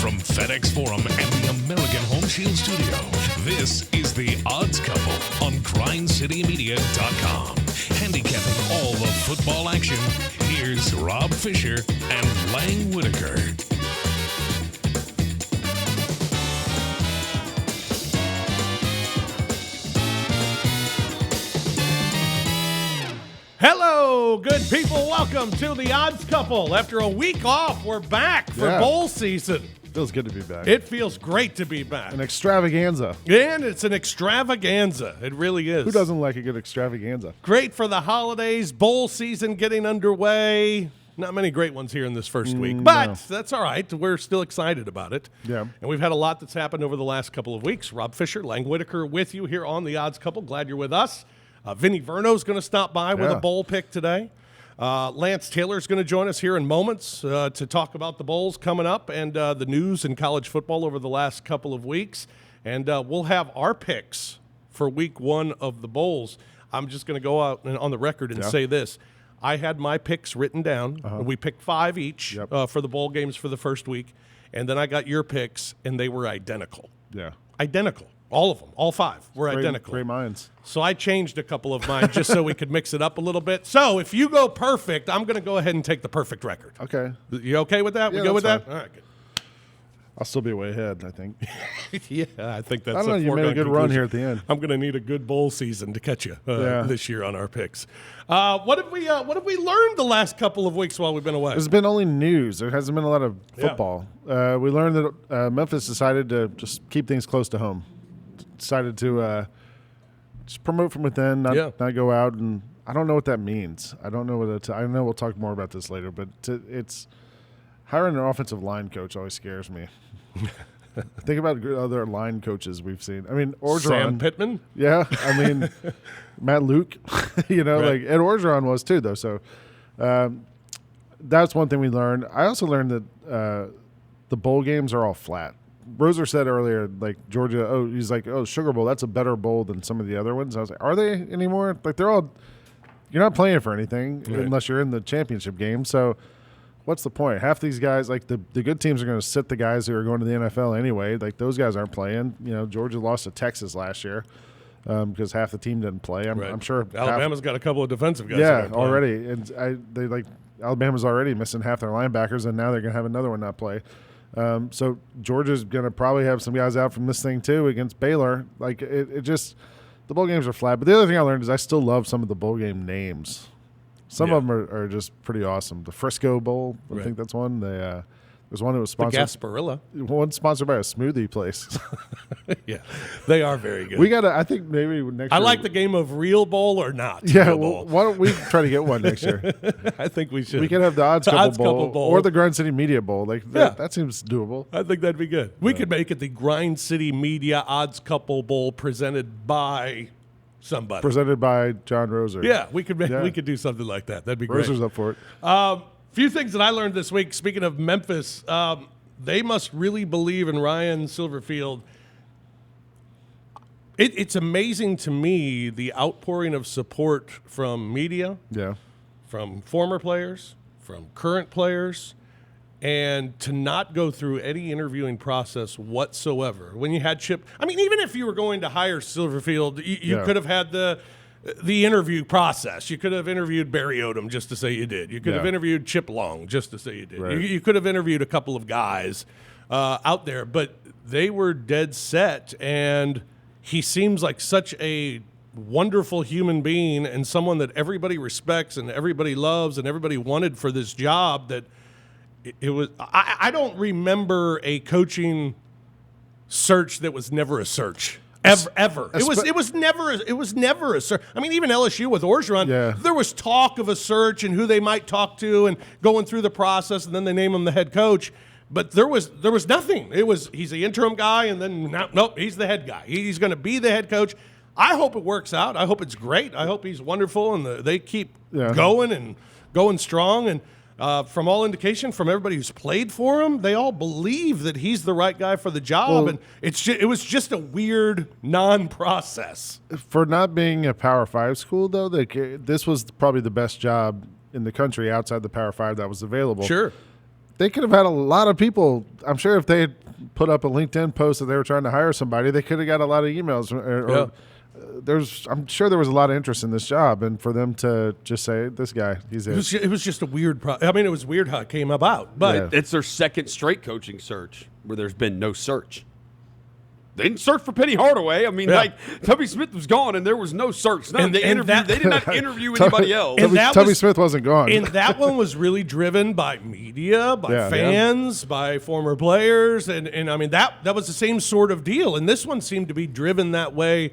From FedEx Forum and the American Home Shield Studio, this is The Odds Couple on GrindCityMedia.com. Handicapping all the football action, here's Rob Fischer and Lang Whitaker. Hello, good people. Welcome to The Odds Couple. After a week off, we're back for bowl season. Feels good to be back. It feels great to be back. An extravaganza. And it's an extravaganza. It really is. Who doesn't like a good extravaganza? Great for the holidays, bowl season getting underway. Not many great ones here in this first week, but that's all right. We're still excited about it. Yeah. And we've had a lot that's happened over the last couple of weeks. Rob Fischer, Lang Whitaker with you here on The Odds Couple. Glad you're with us. Vinnie Verno is going to stop by with a bowl pick today. Lance Taylor is going to join us here in moments to talk about the bowls coming up and the news in college football over the last couple of weeks. And we'll have our picks for week one of the bowls. I'm just going to go out on the record and say this. I had my picks written down. We picked 5 each for the bowl games for the first week. And then I got your picks, and they were identical. Yeah. Identical. All of them, all 5 were identical. Great minds. So I changed a couple of mine just so we could mix it up a little bit. So if you go perfect, I'm going to go ahead and take the perfect record. Okay. You okay with that? Yeah, we go with that's that? All right, good. I'll still be way ahead, I think. Yeah, I think that's I don't know. You made a good run here at the end. I'm going to need a good bowl season to catch you this year on our picks. What have we learned the last couple of weeks while we've been away? There's been only news. There hasn't been a lot of football. We learned that Memphis decided to just keep things close to home. Decided to just promote from within, not go out, and I don't know what that means. I don't know what I know we'll talk more about this later, but it's hiring an offensive line coach always scares me. Think about other line coaches we've seen. I mean, Orgeron. Sam Pittman? Yeah. I mean, Matt Luke. Like Ed Orgeron was too, though. So that's one thing we learned. I also learned that the bowl games are all flat. Roser said earlier, like Georgia, he's like, Sugar Bowl, that's a better bowl than some of the other ones. I was like, are they anymore? Like they're all, you're not playing for anything unless you're in the championship game. So what's the point? Half these guys, like the good teams are going to sit the guys who are going to the NFL anyway. Like those guys aren't playing. Georgia lost to Texas last year because half the team didn't play. I'm sure Alabama's got a couple of defensive guys. Yeah, already. And Alabama's already missing half their linebackers, and now they're going to have another one not play. So Georgia's going to probably have some guys out from this thing too against Baylor. Like it just, the bowl games are flat. But the other thing I learned is I still love some of the bowl game names. Some of them are just pretty awesome. The Frisco Bowl, I think that's one. There's one that was sponsored. The Gasparilla. One sponsored by a smoothie place. Yeah, they are very good. We got to, I think maybe next year. I like the game of Real Bowl or not. Yeah, well, why don't we try to get one next year? I think we should. We can have the Odds Couple Bowl or the Grind City Media Bowl. That seems doable. I think that'd be good. We could make it the Grind City Media Odds Couple Bowl presented by somebody. Presented by John Roser. Yeah, we could do something like that. That'd be great. Roser's up for it. Few things that I learned this week. Speaking of Memphis, they must really believe in Ryan Silverfield. It's amazing to me the outpouring of support from media, from former players, from current players, and to not go through any interviewing process whatsoever. When you had Chip, I mean, even if you were going to hire Silverfield, you could have had the interview process. You could have interviewed Barry Odom just to say you did. You could have interviewed Chip Long just to say you did. Right. You could have interviewed a couple of guys out there, but they were dead set, and he seems like such a wonderful human being and someone that everybody respects and everybody loves and everybody wanted for this job. That it was. I don't remember a coaching search that was never a search. Ever. It was never a search. I mean, even LSU with Orgeron, there was talk of a search and who they might talk to and going through the process, and then they name him the head coach. But there was nothing. He's the interim guy, and then nope, he's the head guy. He's going to be the head coach. I hope it works out. I hope it's great. I hope he's wonderful, and they keep going and going strong. And from all indication, from everybody who's played for him, they all believe that he's the right guy for the job. And it was just a weird non-process. For not being a Power 5 school, though, this was probably the best job in the country outside the Power 5 that was available. Sure. they could have had a lot of people. I'm sure if they had put up a LinkedIn post that they were trying to hire somebody, they could have got a lot of emails. I'm sure there was a lot of interest in this job, and for them to just say, this guy, he's it. It was just a weird it was weird how it came about. But It's their second straight coaching search where there's been no search. They didn't search for Penny Hardaway. I mean, Tubby Smith was gone, and there was no search. They did not interview anybody else. Tubby Smith wasn't gone. And that one was really driven by media, by fans, by former players, and I mean that was the same sort of deal. And this one seemed to be driven that way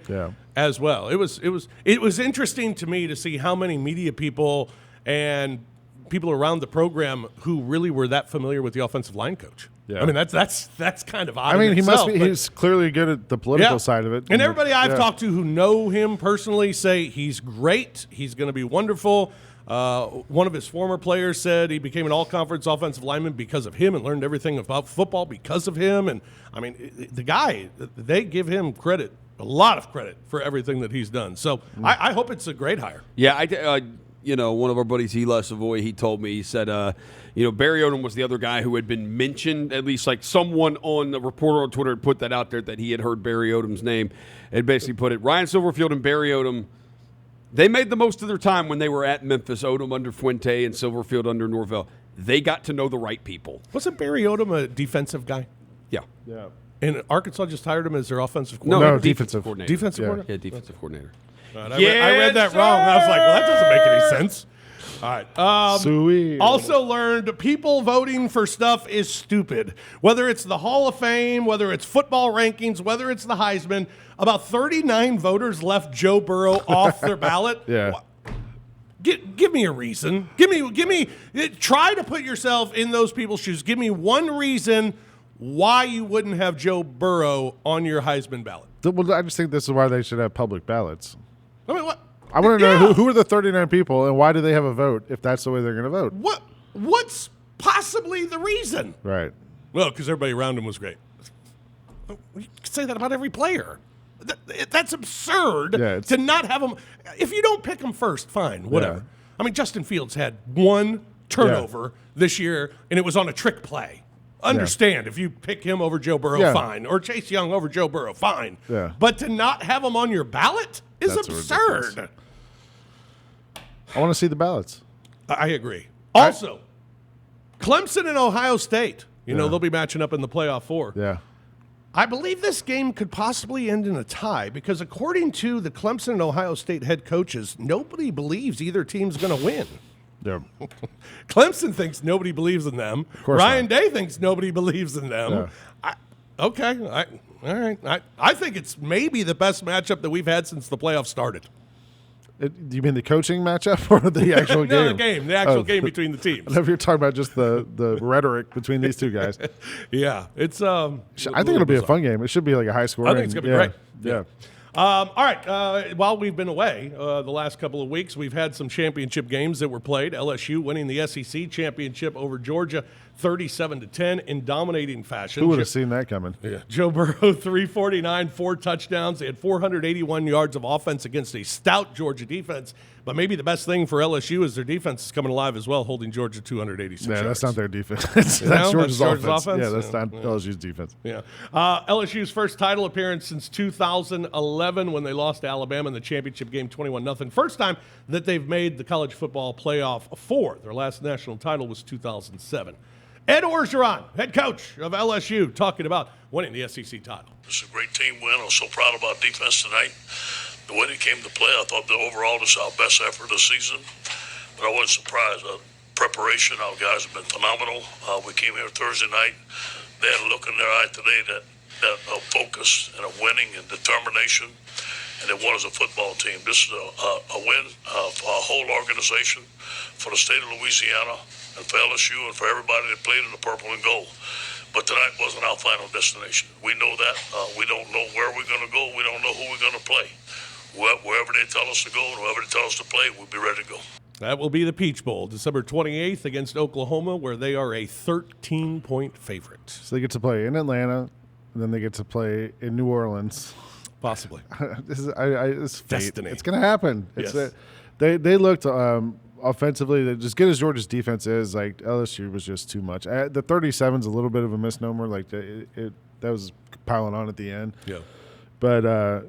as well. It was interesting to me to see how many media people and people around the program who really were that familiar with the offensive line coach. Yeah. I mean, that's kind of odd. I mean, in itself, he's clearly good at the political side of it. And everybody I've talked to who know him personally say he's great. He's going to be wonderful. One of his former players said he became an all-conference offensive lineman because of him and learned everything about football because of him. And, I mean, the guy, they give him credit, a lot of credit for everything that he's done. So I hope it's a great hire. Yeah, one of our buddies, Eli Savoy, he told me, he said, Barry Odom was the other guy who had been mentioned, at least like someone on the reporter on Twitter had put that out there that he had heard Barry Odom's name and basically put it. Ryan Silverfield and Barry Odom, they made the most of their time when they were at Memphis, Odom under Fuente and Silverfield under Norvell. They got to know the right people. Wasn't Barry Odom a defensive guy? Yeah. Yeah. And Arkansas just hired him as their offensive coordinator? No, defensive coordinator. Defensive coordinator? Yeah, defensive coordinator. I read that wrong. I was like, well, that doesn't make any sense. All right. Sweet. Also learned people voting for stuff is stupid. Whether it's the Hall of Fame, whether it's football rankings, whether it's the Heisman, about 39 voters left Joe Burrow off their ballot. Yeah. Give me a reason. Give me. Try to put yourself in those people's shoes. Give me one reason why you wouldn't have Joe Burrow on your Heisman ballot. Well, I just think this is why they should have public ballots. I mean, what? I want to know who are the 39 people and why do they have a vote if that's the way they're going to vote? What's possibly the reason? Right. Well, because everybody around him was great. You can say that about every player. That's absurd to not have him. If you don't pick him first, fine, whatever. Yeah. I mean, Justin Fields had one turnover this year, and it was on a trick play. Understand if you pick him over Joe Burrow, fine, or Chase Young over Joe Burrow, fine. Yeah. But to not have him on your ballot is That's absurd. Ridiculous. I want to see the ballots. I agree. Also, Clemson and Ohio State. You know, they'll be matching up in the playoff 4. Yeah. I believe this game could possibly end in a tie because according to the Clemson and Ohio State head coaches, nobody believes either team's going to win. Yeah. Clemson thinks nobody believes in them. Ryan Day thinks nobody believes in them. Yeah. All right. I think it's maybe the best matchup that we've had since the playoffs started. Do you mean the coaching matchup or the actual game? The actual game between the teams. I know if you're talking about just the rhetoric between these two guys. Yeah, it's. I think it'll be a fun game. It should be like a high score. I think it's gonna be great. Yeah. All right. While we've been away the last couple of weeks, we've had some championship games that were played. LSU winning the SEC championship over Georgia 37-10 in dominating fashion. Who would have seen that coming? Yeah. Joe Burrow, 349, 4 touchdowns. They had 481 yards of offense against a stout Georgia defense. But maybe the best thing for LSU is their defense is coming alive as well, holding Georgia 286 yards. That's not their defense. That's Georgia's offense. Yeah, that's not LSU's defense. Yeah. LSU's first title appearance since 2011 when they lost to Alabama in the championship game 21-0. First time that they've made the college football playoff 4. Their last national title was 2007. Ed Orgeron, head coach of LSU, talking about winning the SEC title. It's a great team win. I was so proud of our defense tonight. The way they came to play, I thought that overall this is our best effort of the season. But I wasn't surprised. Preparation, our guys have been phenomenal. We came here Thursday night. They had a look in their eye today that focus and a winning and determination. And they won as a football team. This is a win for our whole organization, for the state of Louisiana, and for LSU, and for everybody that played in the purple and gold. But tonight wasn't our final destination. We know that. We don't know where we're going to go. We don't know who we're going to play. Wherever they tell us to go and whoever they tell us to play, we'll be ready to go. That will be the Peach Bowl, December 28th against Oklahoma, where they are a 13-point favorite. So they get to play in Atlanta, and then they get to play in New Orleans. Possibly. It's fate. Destiny. It's going to happen. Yes. They looked offensively, as good as Georgia's defense is, like LSU was just too much. The 37's a little bit of a misnomer. Like that was piling on at the end. Yeah. But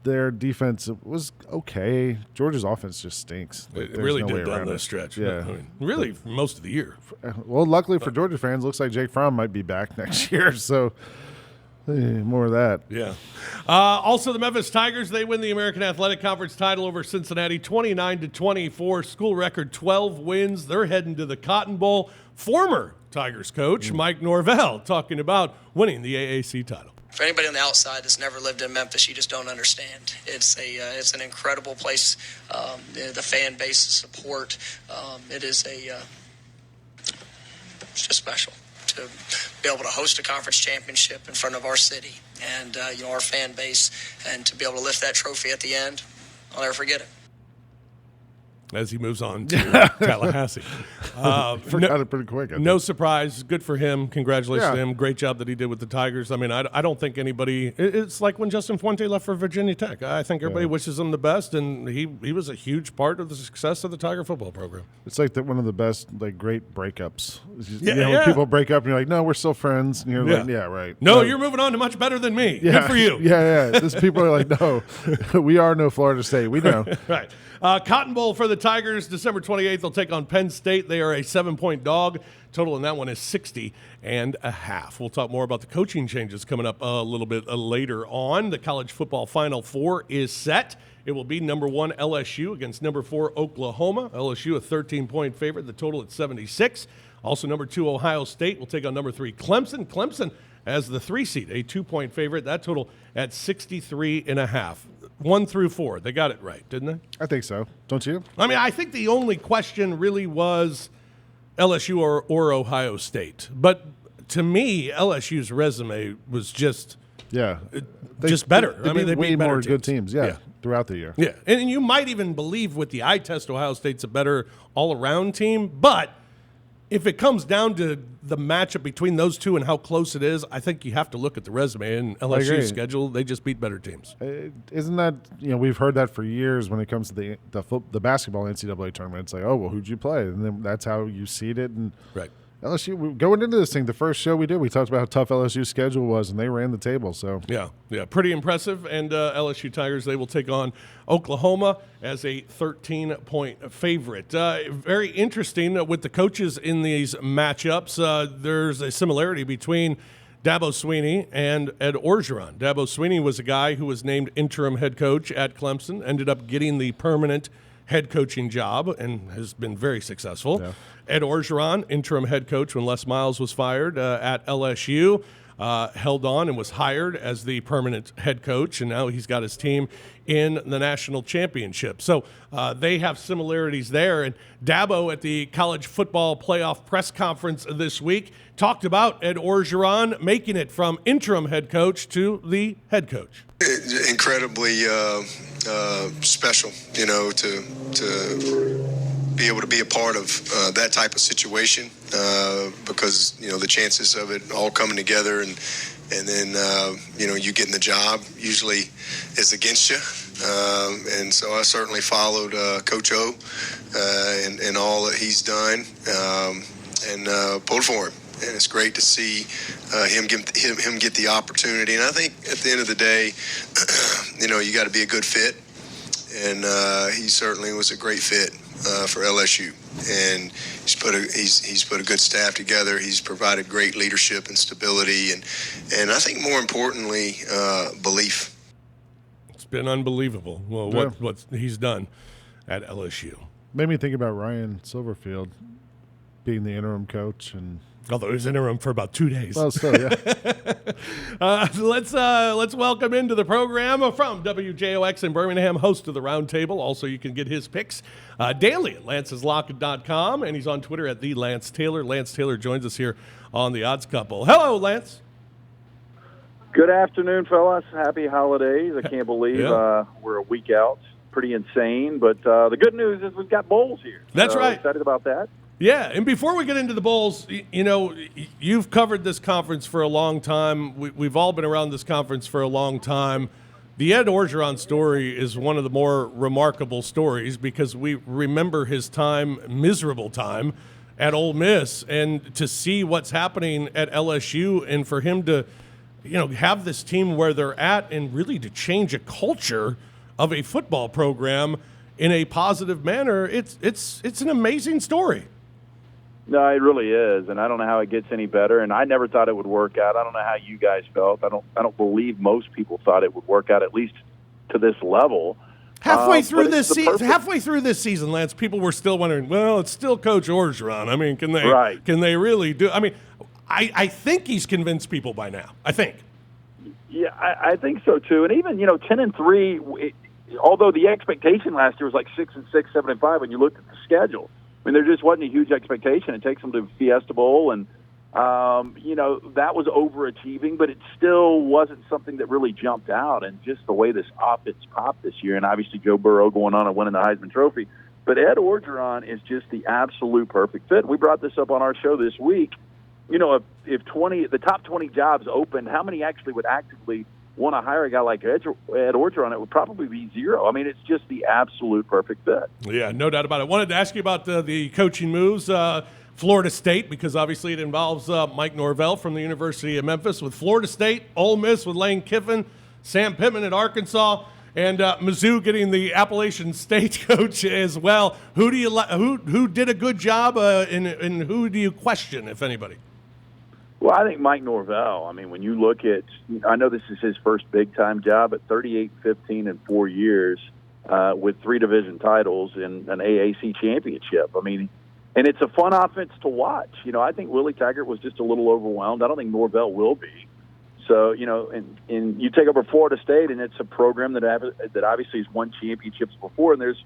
their defense was okay. Georgia's offense just stinks. It really did down the stretch. Yeah. I mean, really, for most of the year. Well, luckily for Georgia fans, looks like Jake Fromm might be back next year. So more of that. Yeah. Also, the Memphis Tigers, they win the American Athletic Conference title over Cincinnati, 29-24. School record 12 wins. They're heading to the Cotton Bowl. Former Tigers coach Mike Norvell talking about winning the AAC title. For anybody on the outside that's never lived in Memphis, you just don't understand. It's an incredible place. The fan base, the support. It's just special to be able to host a conference championship in front of our city and our fan base, and to be able to lift that trophy at the end. I'll never forget it. As he moves on to Tallahassee. Forgot it pretty quick. No surprise. Good for him. Congratulations to Yeah. him. Great job that he did with the Tigers. I mean, I don't think anybody – it's like when Justin Fuente left for Virginia Tech. I think everybody wishes him the best, and he was a huge part of the success of the Tiger football program. It's like one of the best, like, great breakups. Yeah. When people break up and you're like, no, we're still friends. And you're like, yeah, right. No, you're moving on to much better than me. Yeah. Good for you. Yeah. These people are like, no, we are no Florida State. We know. Right. Cotton Bowl for the Tigers, December 28th. They'll take on Penn State. They are a 7-point dog. Total in that one is 60.5. We'll talk more about the coaching changes coming up a little bit later on. The college football Final Four is set. It will be number 1 LSU against number 4 Oklahoma. LSU a 13-point favorite. The total at 76. Also number 2 Ohio State will take on number 3 Clemson. Clemson as the 3 seed, a 2-point favorite. That total at 63.5. 1 through 4. They got it right, didn't they? I think so. Don't you? I mean, I think the only question really was LSU or Ohio State. But to me, LSU's resume was just better. They beat way better more teams. good teams, throughout the year. Yeah, and you might even believe with the eye test, Ohio State's a better all-around team. But if it comes down to the matchup between those two and how close it is, I think you have to look at the resume and LSU's schedule. They just beat better teams. Isn't that, we've heard that for years when it comes to the basketball NCAA tournament. It's like, oh, well, who'd you play? And then that's how you seed it. And right. LSU, going into this thing, the first show we did, we talked about how tough LSU's schedule was, and they ran the table. So yeah, pretty impressive. And LSU Tigers, they will take on Oklahoma as a 13-point favorite. Very interesting with the coaches in these matchups. There's a similarity between Dabo Swinney and Ed Orgeron. Dabo Swinney was a guy who was named interim head coach at Clemson, ended up getting the permanent head coaching job and has been very successful. Yeah. Ed Orgeron, interim head coach when Les Miles was fired at LSU, held on and was hired as the permanent head coach, and now he's got his team in the national championship. So they have similarities there. And Dabo at the college football playoff press conference this week talked about Ed Orgeron making it from interim head coach to the head coach. Incredibly special, to be able to be a part of that type of situation, because the chances of it all coming together and then you getting the job usually is against you, and so I certainly followed Coach O and all that he's done, and pulled for him. And it's great to see him get the opportunity. And I think at the end of the day, you got to be a good fit. And he certainly was a great fit for LSU. And he's put a good staff together. He's provided great leadership and stability. And I think more importantly, belief. It's been unbelievable. Well, what he's done at LSU. Made me think about Ryan Silverfield being the interim coach, and although he was interim for about 2 days. Well, still, yeah. Let's welcome into the program from WJOX in Birmingham, host of the Roundtable. Also, you can get his picks daily at lanceslock.com, and he's on Twitter at the Lance Taylor. Lance Taylor joins us here on the Odds Couple. Hello, Lance. Good afternoon, fellas. Happy holidays. I can't believe we're a week out. Pretty insane, but the good news is we've got bowls here. That's right. Excited about that. Yeah, and before we get into the bowls, you've covered this conference for a long time. We've all been around this conference for a long time. The Ed Orgeron story is one of the more remarkable stories because we remember his miserable time at Ole Miss, and to see what's happening at LSU, and for him to, have this team where they're at, and really to change a culture of a football program in a positive manner. It's an amazing story. No, it really is, and I don't know how it gets any better. And I never thought it would work out. I don't know how you guys felt. I don't believe most people thought it would work out, at least to this level. Halfway through this season, Lance, people were still wondering, well, it's still Coach Orgeron. I mean, can they really do? I mean, I think he's convinced people by now. I think. Yeah, I think so too. And even 10-3, although the expectation last year was like 6-6, 7-5, when you looked at the schedule. I mean, there just wasn't a huge expectation. It takes them to Fiesta Bowl, and that was overachieving, but it still wasn't something that really jumped out. And just the way this offense popped this year, and obviously Joe Burrow going on and winning the Heisman Trophy, but Ed Orgeron is just the absolute perfect fit. We brought this up on our show this week. If the top 20 jobs opened, how many actually would actively want to hire a guy like Ed Orgeron? It would probably be zero. I mean, it's just the absolute perfect fit. Yeah, no doubt about it. Wanted to ask you about the coaching moves. Florida State, because obviously it involves Mike Norvell from the University of Memphis with Florida State, Ole Miss with Lane Kiffin, Sam Pittman at Arkansas, and Mizzou getting the Appalachian State coach as well. Who do you who did a good job, and who do you question, if anybody? Well, I think Mike Norvell. I mean, when you look at, I know this is his first big-time job at 38-15 in 4 years with 3 division titles and an AAC championship. I mean, and it's a fun offense to watch. I think Willie Taggart was just a little overwhelmed. I don't think Norvell will be. So, and you take over Florida State, and it's a program that obviously has won championships before, and there's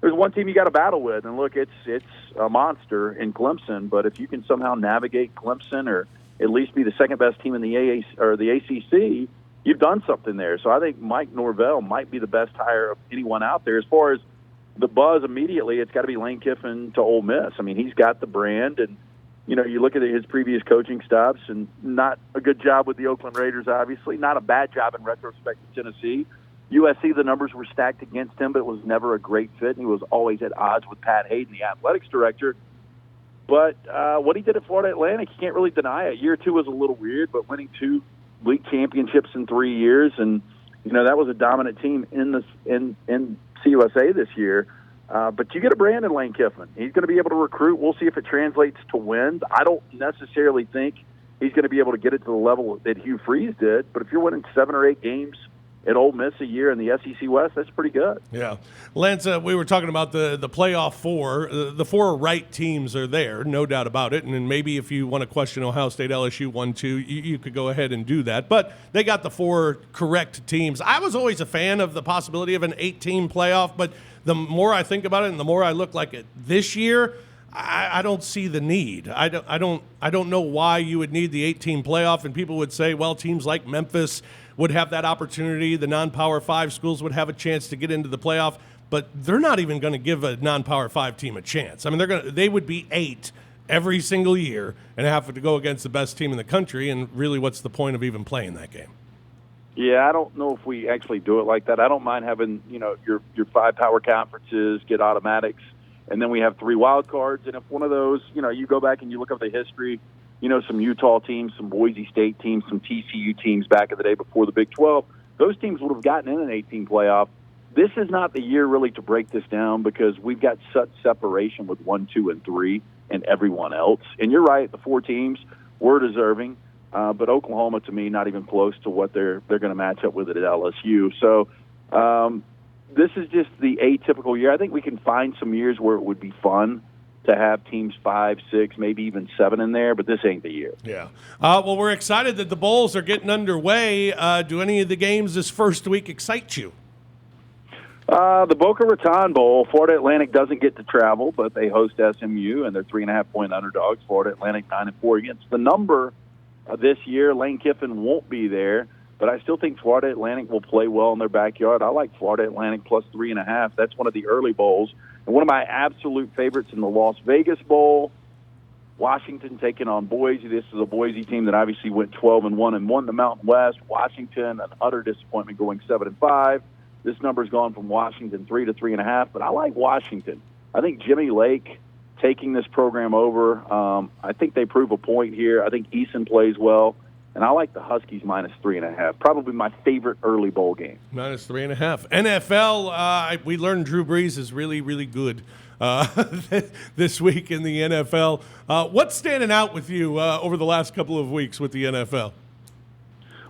one team you got to battle with. And look, it's a monster in Clemson, but if you can somehow navigate Clemson or at least be the second best team in the AAC or the ACC, you've done something there. So I think Mike Norvell might be the best hire of anyone out there. As far as the buzz immediately, it's got to be Lane Kiffin to Ole Miss. I mean, he's got the brand, and you look at his previous coaching stops, and not a good job with the Oakland Raiders, obviously, not a bad job in retrospect in Tennessee. USC, the numbers were stacked against him, but it was never a great fit, and he was always at odds with Pat Hayden, the athletics director. But what he did at Florida Atlantic, you can't really deny it. Year 2 was a little weird, but winning 2 league championships in 3 years, and that was a dominant team in CUSA this year. But you get a brand in Lane Kiffin. He's going to be able to recruit. We'll see if it translates to wins. I don't necessarily think he's going to be able to get it to the level that Hugh Freeze did. But if you're winning 7 or 8 games at Ole Miss a year in the SEC West, that's pretty good. Yeah. Lance, we were talking about the playoff 4. The 4 right teams are there, no doubt about it. And then maybe if you want to question Ohio State, LSU 1-2, you could go ahead and do that. But they got the 4 correct teams. I was always a fan of the possibility of an 8-team playoff, but the more I think about it and the more I look like it this year, I don't see the need. I don't know why you would need the 8-team playoff. And people would say, well, teams like Memphis would have that opportunity. The non-Power 5 schools would have a chance to get into the playoff, but they're not even going to give a non-Power 5 team a chance. I mean, they would be 8 every single year and have to go against the best team in the country. And really, what's the point of even playing that game? Yeah, I don't know if we actually do it like that. I don't mind having your 5 power conferences get automatics, and then we have 3 wild cards. And if one of those, you go back and you look up the history. Some Utah teams, some Boise State teams, some TCU teams back in the day before the Big 12, those teams would have gotten in an 18 playoff. This is not the year really to break this down because we've got such separation with 1, 2, and 3 and everyone else. And you're right, the 4 teams were deserving, but Oklahoma, to me, not even close to what they're going to match up with it at LSU. So this is just the atypical year. I think we can find some years where it would be fun to have teams 5, 6, maybe even 7 in there, but this ain't the year. Yeah. Well, we're excited that the bowls are getting underway. Do any of the games this first week excite you? The Boca Raton Bowl, Florida Atlantic doesn't get to travel, but they host SMU, and they're 3.5-point underdogs. Florida Atlantic 9-4 against the number this year. Lane Kiffin won't be there, but I still think Florida Atlantic will play well in their backyard. I like Florida Atlantic plus 3.5. That's one of the early bowls. And one of my absolute favorites in the Las Vegas Bowl, Washington taking on Boise. This is a Boise team that obviously went 12-1 and won the Mountain West. Washington, an utter disappointment, going 7-5. This number's gone from Washington 3 to 3.5, but I like Washington. I think Jimmy Lake taking this program over. I think they prove a point here. I think Eason plays well, and I like the Huskies minus 3.5. Probably my favorite early bowl game. Minus 3.5. NFL, we learned Drew Brees is really, really good this week in the NFL. What's standing out with you over the last couple of weeks with the NFL?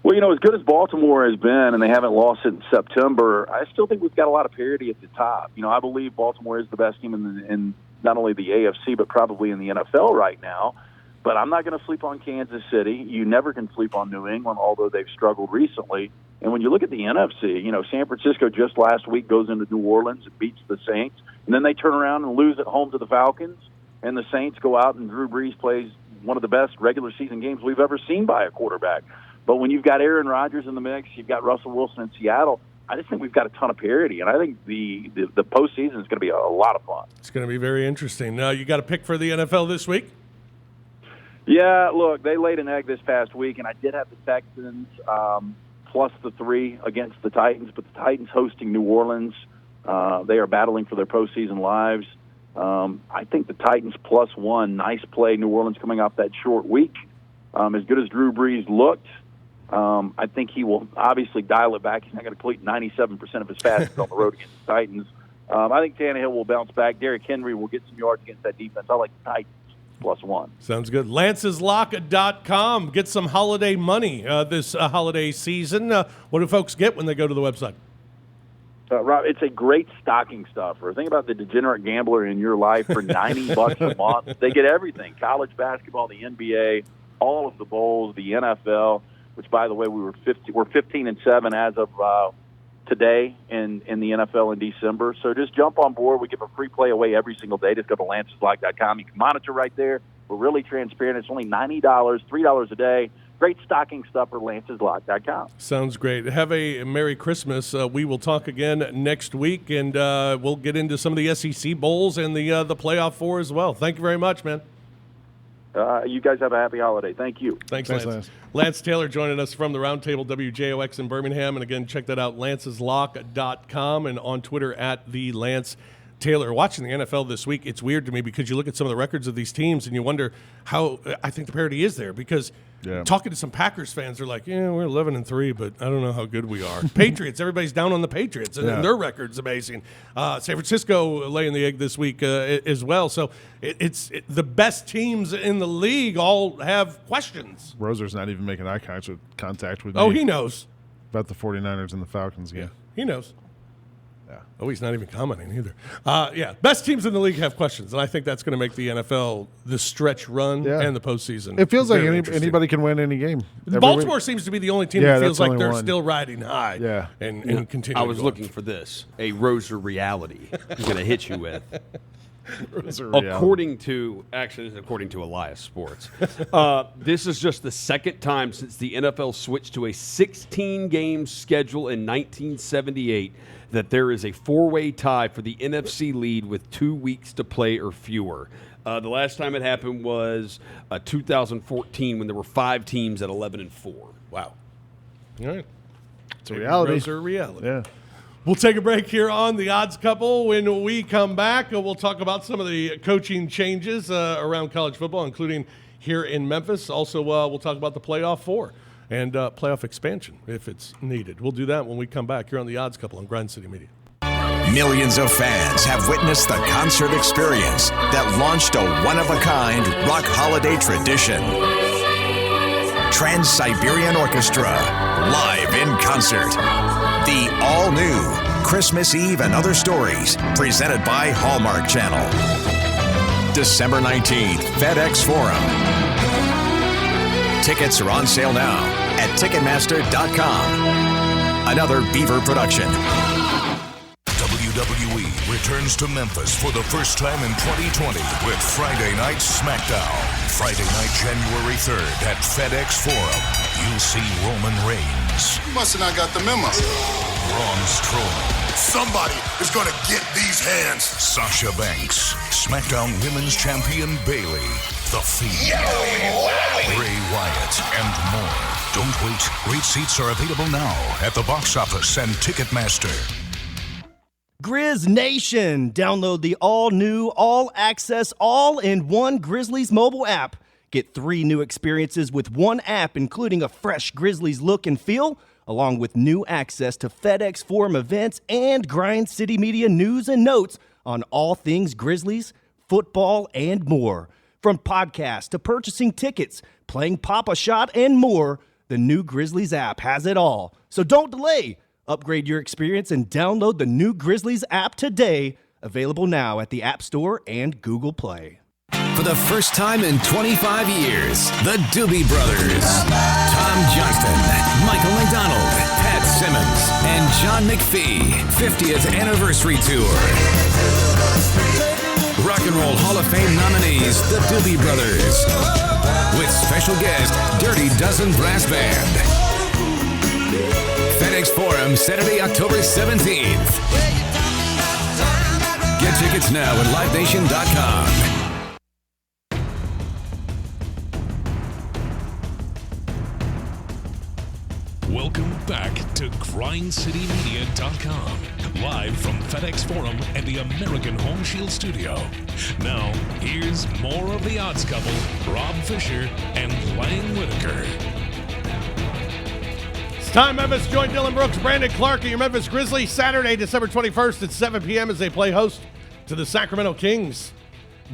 Well, as good as Baltimore has been, and they haven't lost it in September, I still think we've got a lot of parity at the top. I believe Baltimore is the best team in not only the AFC, but probably in the NFL right now. But I'm not going to sleep on Kansas City. You never can sleep on New England, although they've struggled recently. And when you look at the NFC, San Francisco just last week goes into New Orleans and beats the Saints, and then they turn around and lose at home to the Falcons, and the Saints go out and Drew Brees plays one of the best regular season games we've ever seen by a quarterback. But when you've got Aaron Rodgers in the mix, you've got Russell Wilson in Seattle, I just think we've got a ton of parity, and I think the postseason is going to be a lot of fun. It's going to be very interesting. Now, you got a pick for the NFL this week? Yeah, look, they laid an egg this past week, and I did have the Texans plus the 3 against the Titans, but the Titans hosting New Orleans. They are battling for their postseason lives. I think the Titans plus 1, nice play. New Orleans coming off that short week. As good as Drew Brees looked, I think he will obviously dial it back. He's not going to complete 97% of his passes on the road against the Titans. I think Tannehill will bounce back. Derrick Henry will get some yards against that defense. I like the Titans plus 1. Sounds good. Lance'sLock.com. Get some holiday money this holiday season. What do folks get when they go to the website? Rob, it's a great stocking stuffer. Think about the degenerate gambler in your life for $90 a month. They get everything: college basketball, the NBA, all of the bowls, the NFL. Which, by the way, we're 15-7 as of today in the NFL in December. So just jump on board. We give a free play away every single day. Just go to Lance'sLock.com. You can monitor right there. We're really transparent. It's only $90, $3 a day. Great stocking stuffer, Lance'sLock.com. Sounds great. Have a Merry Christmas. We will talk again next week, and we'll get into some of the SEC bowls and the playoff 4 as well. Thank you very much, man. You guys have a happy holiday. Thank you. Thanks, Lance. Lance Taylor joining us from the Roundtable WJOX in Birmingham. And again, check that out, Lance'sLock.com, and on Twitter at the Lance Taylor. Watching the NFL this week, it's weird to me because you look at some of the records of these teams and you wonder how I think the parity is there because talking to some Packers fans, they're like, yeah, we're 11-3, but I don't know how good we are. Patriots, everybody's down on the Patriots, and their record's amazing. San Francisco laying the egg this week as well. So it's the best teams in the league all have questions. Roser's not even making eye contact with me. Oh, he knows. About the 49ers and the Falcons game. He knows. Yeah. Oh, he's not even commenting either. Best teams in the league have questions, and I think that's going to make the NFL the stretch run and the postseason. It feels like anybody can win any game. Baltimore seems to be the only team that feels like they're still riding high and continuing. I was looking for this, a Roser reality I'm going to hit you with. According to Elias Sports, this is just the second time since the NFL switched to a 16-game schedule in 1978 that there is a 4-way tie for the NFC lead with 2 weeks to play or fewer. The last time it happened was 2014 when there were 5 teams at 11-4. Wow. All right. It's a reality. Those are reality. Yeah. We'll take a break here on The Odds Couple. When we come back, we'll talk about some of the coaching changes around college football, including here in Memphis. Also, we'll talk about the playoff 4 and playoff expansion if it's needed. We'll do that when we come back here on The Odds Couple on Grind City Media. Millions of fans have witnessed the concert experience that launched a one-of-a-kind rock holiday tradition. Trans-Siberian Orchestra, live in concert. The all-new Christmas Eve and Other Stories, presented by Hallmark Channel. December 19th, FedEx Forum. Tickets are on sale now at Ticketmaster.com. Another Beaver production. WWE returns to Memphis for the first time in 2020 with Friday Night SmackDown. Friday night, January 3rd at FedEx Forum. You'll see Roman Reigns. You must have not got the memo. Braun Strowman. Somebody is going to get these hands. Sasha Banks. SmackDown Women's Champion Bayley. The Feed, Bray Wyatt, and more. Don't wait. Great seats are available now at the box office and Ticketmaster. Grizz Nation! Download the all-new, all-access, all-in-one Grizzlies mobile app. Get 3 new experiences with one app, including a fresh Grizzlies look and feel, along with new access to FedEx Forum events and Grind City Media news and notes on all things Grizzlies, football, and more. From podcasts to purchasing tickets, playing Pop-A-Shot, and more, the new Grizzlies app has it all. So don't delay. Upgrade your experience and download the new Grizzlies app today. Available now at the App Store and Google Play. For the first time in 25 years, the Doobie Brothers, Tom Johnston, Michael McDonald, Pat Simmons, and John McPhee, 50th Anniversary Tour. Rock and Roll Hall of Fame nominees, the Doobie Brothers, with special guest, Dirty Dozen Brass Band. FedEx Forum, Saturday, October 17th. Get tickets now at LiveNation.com. Welcome back to GrindCityMedia.com, live from FedEx Forum and the American Home Shield Studio. Now, here's more of the Odds Couple, Rob Fischer and Lang Whitaker. It's time, Memphis. Join Dylan Brooks, Brandon Clark, and your Memphis Grizzlies Saturday, December 21st at 7 p.m. as they play host to the Sacramento Kings.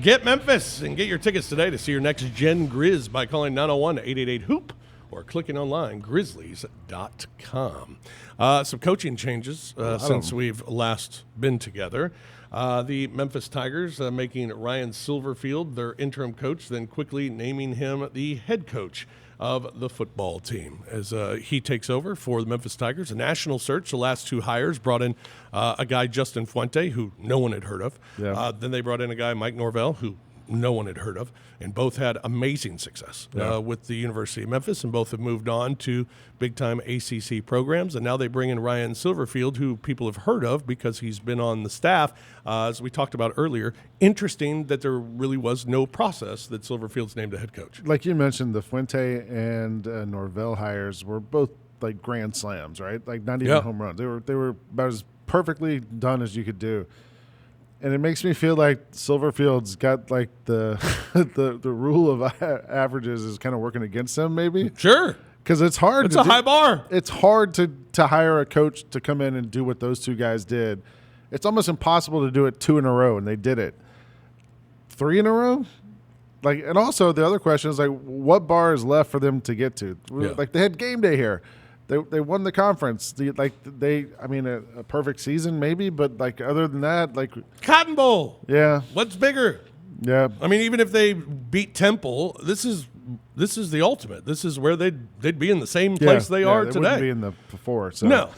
Get Memphis and get your tickets today to see your next Gen Grizz by calling 901-888-HOOP or clicking online, grizzlies.com. Some coaching changes since we've last been together. The Memphis Tigers making Ryan Silverfield their interim coach, then quickly naming him the head coach of the football team as he takes over for the Memphis Tigers. A national search. The last 2 hires brought in a guy, Justin Fuente, who no one had heard of. Yeah. Then they brought in a guy, Mike Norvell, who no one had heard of, and both had amazing success with the University of Memphis, and both have moved on to big-time ACC programs, and now they bring in Ryan Silverfield, who people have heard of because he's been on the staff. As we talked about earlier, interesting that there really was no process that Silverfield's named a head coach. Like you mentioned, the Fuente and Norvell hires were both like grand slams, right? Like not even home runs. They were about as perfectly done as you could do. And it makes me feel like Silverfield's got like the rule of averages is kind of working against him, maybe. Sure. Because it's hard. It's a high bar. It's hard to hire a coach to come in and do what those 2 guys did. It's almost impossible to do it 2 in a row, and they did it. 3 in a row? Like, and also the other question is like, what bar is left for them to get to? Yeah. Like they had game day here. They won the conference. A perfect season maybe, but like other than that, like Cotton Bowl. Yeah. What's bigger? Yeah. I mean, even if they beat Temple, this is the ultimate. This is where they'd be in the same place they are today. Wouldn't be in the before. So. No.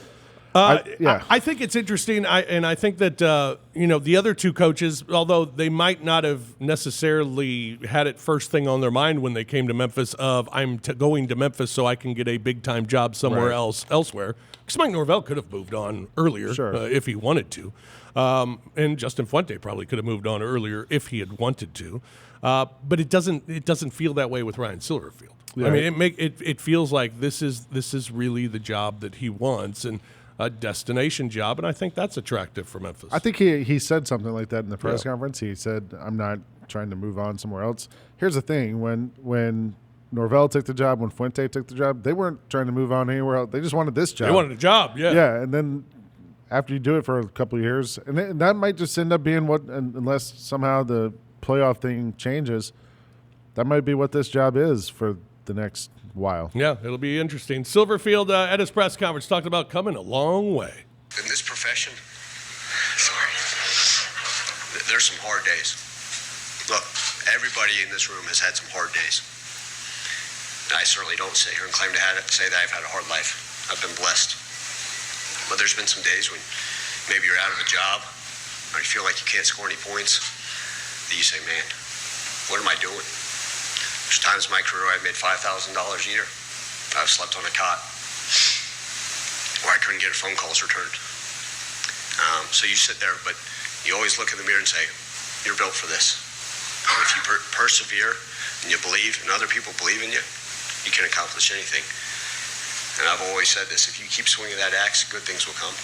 I think it's interesting, I think that the other 2 coaches, although they might not have necessarily had it first thing on their mind when they came to Memphis of I'm going to Memphis so I can get a big time job somewhere elsewhere. Because Mike Norvell could have moved on earlier if he wanted to, and Justin Fuente probably could have moved on earlier if he had wanted to, but it doesn't feel that way with Ryan Silverfield. Yeah. I mean, it feels like this is really the job that he wants and a destination job, and I think that's attractive for Memphis. I think he said something like that in the press conference. He said, I'm not trying to move on somewhere else. Here's the thing. When Norvell took the job, when Fuente took the job, they weren't trying to move on anywhere else. They just wanted this job. They wanted a job, yeah. Yeah, and then after you do it for a couple of years, and that might just end up being unless somehow the playoff thing changes, that might be what this job is for the next while. Yeah, it'll be interesting. Silverfield at his press conference talked about coming a long way. In this profession, there's some hard days. Look, everybody in this room has had some hard days. I certainly don't sit here and claim to say that I've had a hard life. I've been blessed. But there's been some days when maybe you're out of a job or you feel like you can't score any points, that you say, man, what am I doing? There's times in my career I made $5,000 a year. I've slept on a cot or I couldn't get phone calls returned. So you sit there, but you always look in the mirror and say, you're built for this. And if you persevere and you believe, and other people believe in you, you can accomplish anything. And I've always said this, if you keep swinging that axe, good things will come.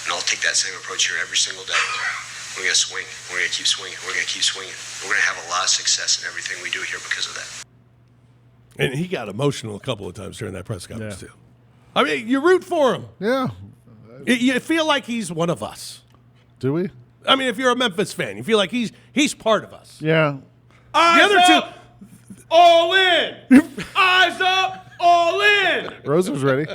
And I'll take that same approach here every single day. We're going to swing. We're going to keep swinging. We're going to keep swinging. We're going to have a lot of success in everything we do here because of that. And he got emotional a couple of times during that press conference, too. I mean, you root for him. Yeah. You feel like he's one of us. Do we? I mean, if you're a Memphis fan, you feel like he's part of us. Yeah. The other two, all in. Eyes up. All in. Roser's ready.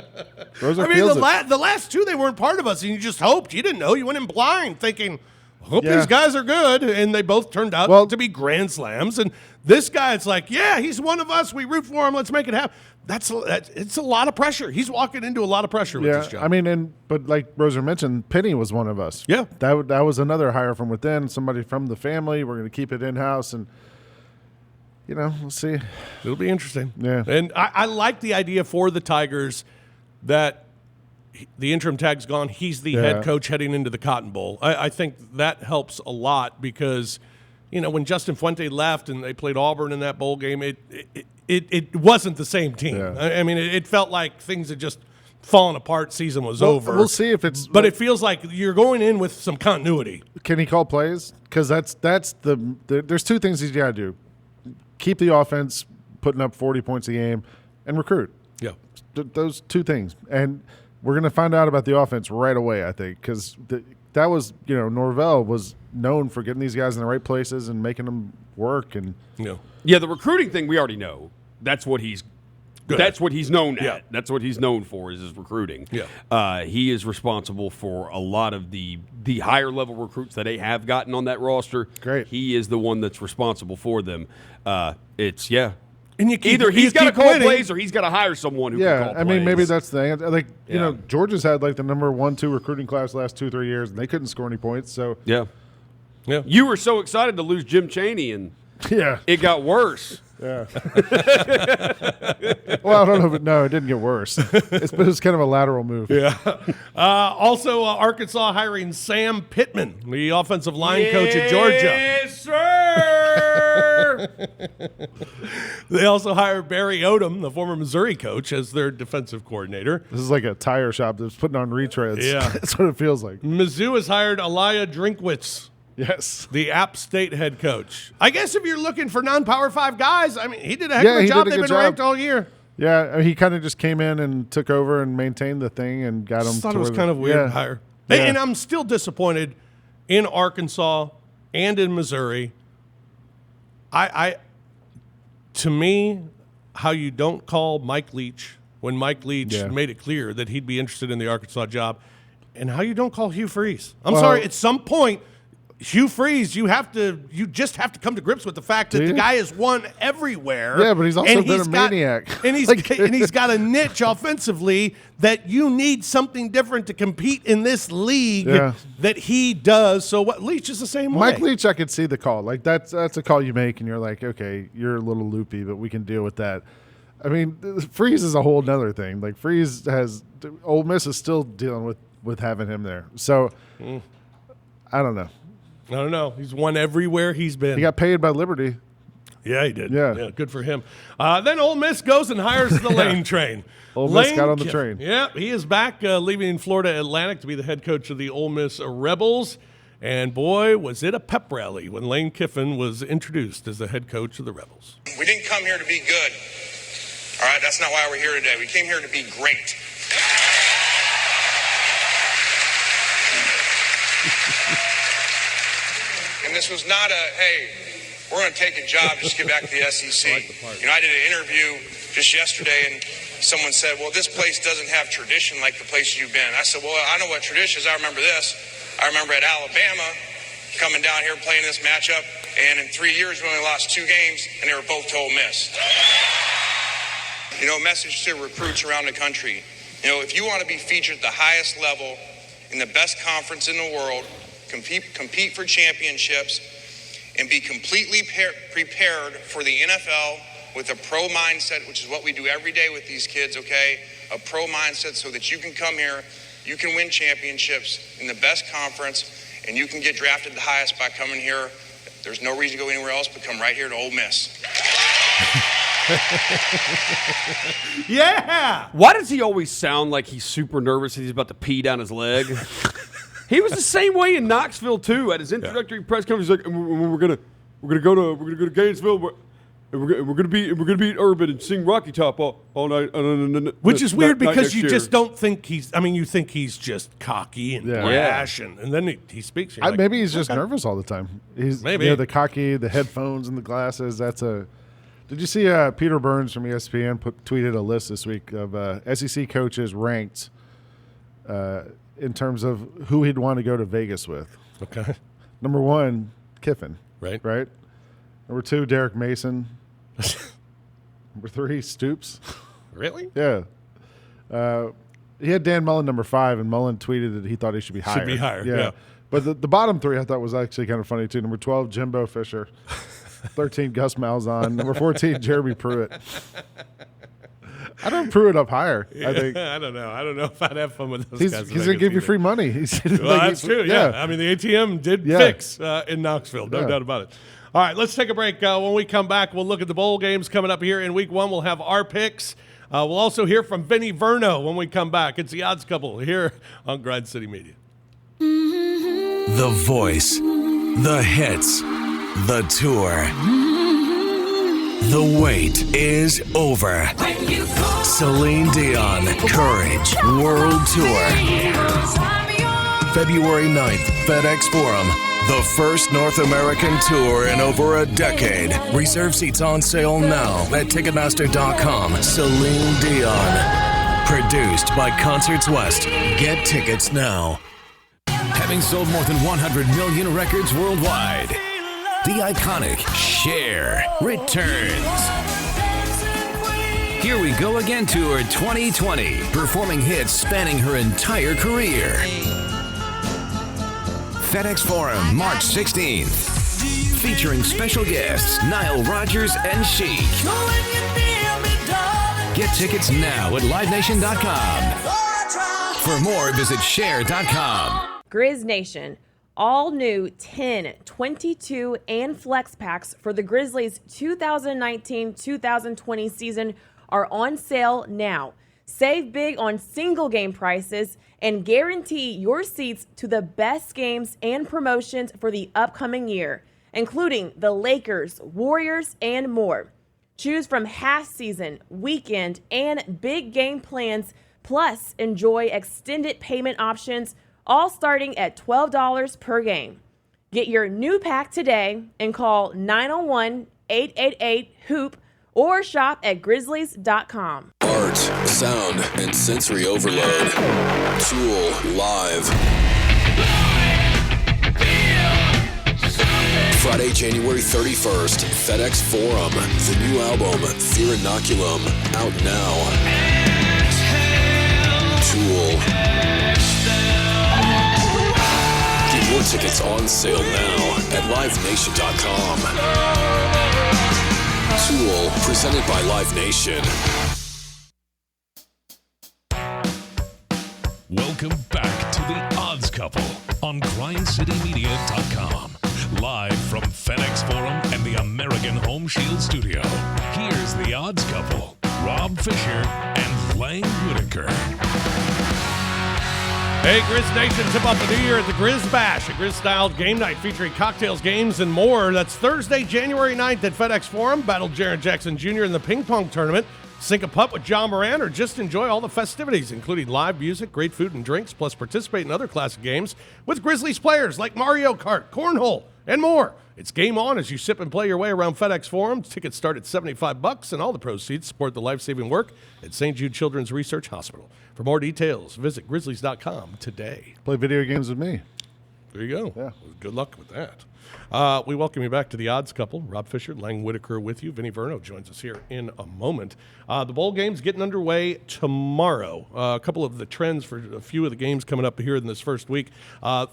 Roser I mean, feels the last two, they weren't part of us, and you just hoped. You didn't know. You went in blind thinking, hope these guys are good, and they both turned out to be grand slams. And this guy, it's like, yeah, he's one of us. We root for him. Let's make it happen. It's a lot of pressure. He's walking into a lot of pressure with this job. I mean, but like Roser mentioned, Penny was one of us. Yeah. That was another hire from within, somebody from the family. We're going to keep it in-house, and we'll see. It'll be interesting. Yeah. And I like the idea for the Tigers that the interim tag's gone. He's the head coach heading into the Cotton Bowl. I think that helps a lot because, when Justin Fuente left and they played Auburn in that bowl game, it wasn't the same team. Yeah. I mean, it felt like things had just fallen apart. Season was over. We'll see if it's. But it feels like you're going in with some continuity. Can he call plays? Because there's two things he's got to do. Keep the offense putting up 40 points a game and recruit. Yeah. Those two things. And we're going to find out about the offense right away, I think, because that was, Norvell was known for getting these guys in the right places and making them work. And Yeah, the recruiting thing we already know. That's what he's good. That's what he's known at. That's what he's known for is his recruiting. Yeah. He is responsible for a lot of the higher level recruits that they have gotten on that roster. Great. He is the one that's responsible for them. And either he's got to call plays or he's got to hire someone who can call plays. I mean, maybe that's the thing. Like, Georgia's had like the number 1-2 recruiting class the last 2-3 years, and they couldn't score any points. So yeah. You were so excited to lose Jim Chaney, and it got worse. Yeah. Well, I don't know, but no, it didn't get worse. It was kind of a lateral move. Yeah. Also, Arkansas hiring Sam Pittman, the offensive line coach at Georgia. Yes, sir. They also hired Barry Odom, the former Missouri coach, as their defensive coordinator. This is like a tire shop that's putting on retreads. Yeah. That's what it feels like. Mizzou has hired Elia Drinkwitz. Yes. The App State head coach. I guess if you're looking for non-Power 5 guys, I mean, he did a heck of a job. They've been ranked all year. Yeah, I mean, he kind of just came in and took over and maintained the thing and got them. I thought it was kind of weird hire. Yeah. And I'm still disappointed in Arkansas and in Missouri. To me, how you don't call Mike Leach when Mike Leach made it clear that he'd be interested in the Arkansas job, and how you don't call Hugh Freeze. I'm sorry, at some point, Hugh Freeze, you just have to come to grips with the fact that the guy has won everywhere. Yeah, but he's also been a maniac. And he's got a niche offensively that you need something different to compete in this league that he does. So what Leach is the same way. Mike Leach, I could see the call. Like that's a call you make, and you're like, okay, you're a little loopy, but we can deal with that. I mean, Freeze is a whole nother thing. Like Freeze Ole Miss is still dealing with having him there. So I don't know. I don't know. He's won everywhere he's been. He got paid by Liberty. Yeah, he did. Yeah. Good for him. Then Ole Miss goes and hires the Lane train. Ole Miss got on the train. Yeah, he is back, leaving Florida Atlantic to be the head coach of the Ole Miss Rebels. And boy, was it a pep rally when Lane Kiffin was introduced as the head coach of the Rebels. We didn't come here to be good. All right, that's not why we're here today. We came here to be great. And this was not hey, we're going to take a job just to get back to the SEC. I did an interview just yesterday, and someone said, well, this place doesn't have tradition like the places you've been. I said, well, I know what tradition is. I remember this. I remember at Alabama coming down here playing this matchup, and in 3 years we only lost 2 games, and they were both to Ole Miss. Message to recruits around the country. If you want to be featured at the highest level in the best conference in the world, compete for championships, and be completely prepared for the NFL with a pro mindset, which is what we do every day with these kids, okay? A pro mindset so that you can come here, you can win championships in the best conference, and you can get drafted the highest by coming here. There's no reason to go anywhere else but come right here to Ole Miss. Yeah. Why does he always sound like he's super nervous and he's about to pee down his leg? He was the same way in Knoxville too. At his introductory press conference, he's like, "We're gonna go to Gainesville. We're gonna beat Urban and sing Rocky Top all night." Which is weird because you year. just don't think he's. I mean, you think he's just cocky and brash, and then he speaks. Like, maybe he's just nervous all the time. He's maybe the cocky, the headphones, and the glasses. That's a. Did you see Peter Burns from ESPN tweeted a list this week of SEC coaches ranked in terms of who he'd want to go to Vegas with? Okay. Number 1, Kiffin. Right. Number 2, Derek Mason. Number 3, Stoops. Really? Yeah. He had Dan Mullen number 5, and Mullen tweeted that he thought he should be higher. Should be higher, yeah. But the bottom 3 I thought was actually kind of funny, too. Number 12, Jimbo Fisher. 13, Gus Malzahn. Number 14, Jeremy Pruitt. I don't Pruitt up higher, I think. I don't know. I don't know if I'd have fun with those guys. He's going to give you free money. Well, that's true, yeah. I mean, the ATM did fix in Knoxville, no doubt about it. All right, let's take a break. When we come back, we'll look at the bowl games coming up here in week 1. We'll have our picks. We'll also hear from Vinnie Verno when we come back. It's the Odds Couple here on Grind City Media. The voice, the hits, the tour. The wait is over. Celine Dion, Courage World Tour. February 9th, FedEx Forum. The first North American tour in over a decade. Reserve seats on sale now at Ticketmaster.com. Celine Dion. Produced by Concerts West. Get tickets now. Having sold more than 100 million records worldwide, the iconic Cher returns. Here We Go Again Tour 2020, performing hits spanning her entire career. FedEx Forum, March 16th. Featuring special guests Nile Rodgers and Chic. Get tickets now at LiveNation.com. For more, visit Cher.com. Grizz Nation. All new 10, 22, and flex packs for the Grizzlies 2019-2020 season are on sale now. Save big on single game prices and guarantee your seats to the best games and promotions for the upcoming year, including the Lakers, Warriors, and more. Choose from half season, weekend, and big game plans, plus enjoy extended payment options, all starting at $12 per game. Get your new pack today and call 901-888-HOOP or shop at Grizzlies.com. Art, sound, and sensory overload. Tool Live. Friday, January 31st, FedEx Forum. The new album, Fear Inoculum, out now. Tool. Get your tickets on sale now at LiveNation.com. Tool, presented by Live Nation. Welcome back to the Odds Couple on GrindCityMedia.com. Live from FedEx Forum and the American Home Shield Studio. Here's the Odds Couple, Rob Fischer and Lang Whitaker. Hey, Grizz Nation, tip off the new year at the Grizz Bash, a Grizz-styled game night featuring cocktails, games, and more. That's Thursday, January 9th at FedEx Forum. Battle Jaren Jackson Jr. in the ping pong tournament. Sink a putt with John Moran, or just enjoy all the festivities, including live music, great food and drinks, plus participate in other classic games with Grizzlies players like Mario Kart, Cornhole, and more. It's game on as you sip and play your way around FedEx Forum. Tickets start at $75, and all the proceeds support the life-saving work at St. Jude Children's Research Hospital. For more details, visit Grizzlies.com today. Play video games with me. There you go. Yeah. Good luck with that. We welcome you back to the Odds Couple. Rob Fischer, Lang Whitaker with you. Vinnie Verno joins us here in a moment. The bowl game's getting underway tomorrow. A couple of the trends for a few of the games coming up here in this first week.